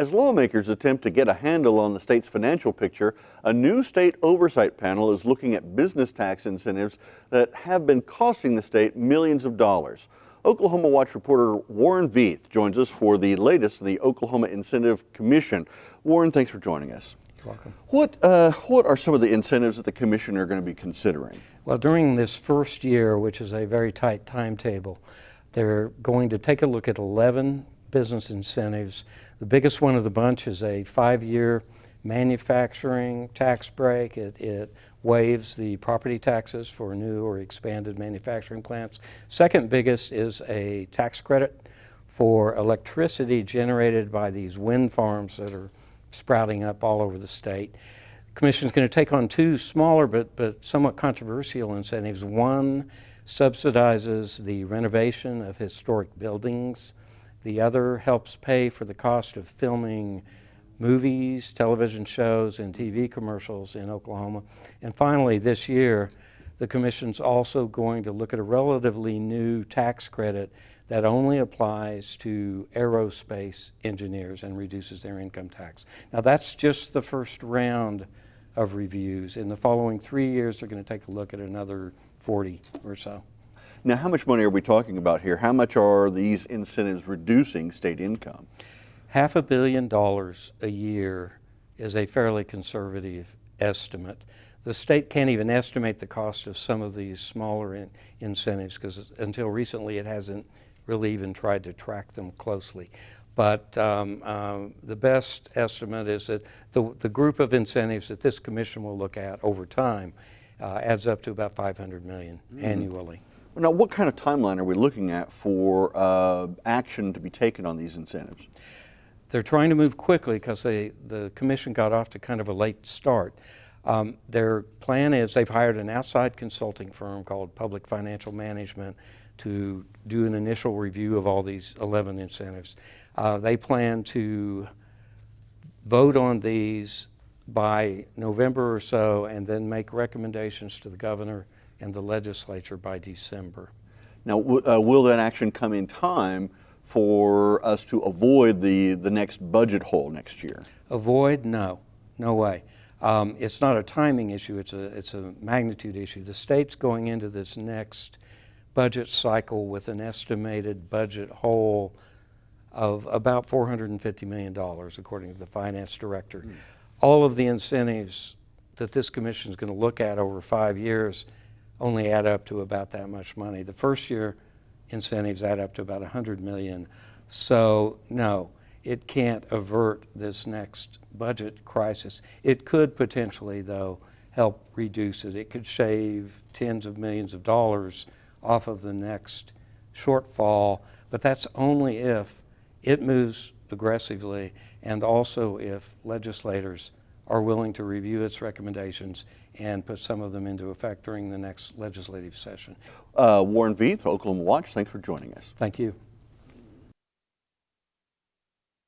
As lawmakers attempt to get a handle on the state's financial picture, a new state oversight panel is looking at business tax incentives that have been costing the state millions of dollars. Oklahoma Watch reporter Warren Veith joins us for the latest of the Oklahoma Incentive Commission. Warren, thanks for joining us. You're welcome. What are some of the incentives that the commission are going to be considering? Well, during this first year, which is a very tight timetable, they're going to take a look at 11 business incentives. The biggest one of the bunch is a 5-year manufacturing tax break. It waives the property taxes for new or expanded manufacturing plants. Second biggest is a tax credit for electricity generated by these wind farms that are sprouting up all over the state. The Commission is going to take on two smaller but somewhat controversial incentives. One subsidizes the renovation of historic buildings. The other helps pay for the cost of filming movies, television shows, and TV commercials in Oklahoma. And finally, this year, the Commission's also going to look at a relatively new tax credit that only applies to aerospace engineers and reduces their income tax. Now, that's just the first round of reviews. In the following 3 years, they're going to take a look at another 40 or so. Now, how much money are we talking about here? How much are these incentives reducing state income? $500 million a year is a fairly conservative estimate. The state can't even estimate the cost of some of these smaller incentives because until recently it hasn't really even tried to track them closely. But the best estimate is that the group of incentives that this commission will look at over time adds up to about $500 million annually. Now, what kind of timeline are we looking at for action to be taken on these incentives? They're trying to move quickly because the commission got off to kind of a late start. Their plan is they've hired an outside consulting firm called Public Financial Management to do an initial review of all these 11 incentives. They plan to vote on these by November or so and then make recommendations to the governor and the legislature by December. Now, will that action come in time for us to avoid the next budget hole next year? Avoid? No way. It's not a timing issue, it's a magnitude issue. The state's going into this next budget cycle with an estimated budget hole of about $450 million, according to the finance director. All of the incentives that this commission is going to look at over 5 years only add up to about that much money. The first year incentives add up to about $100 million. So no, it can't avert this next budget crisis. It could potentially, though, help reduce it. It could shave tens of millions of dollars off of the next shortfall, but that's only if it moves aggressively and also if legislators are willing to review its recommendations and put some of them into effect during the next legislative session. Warren Veith, Oklahoma Watch, thanks for joining us. Thank you.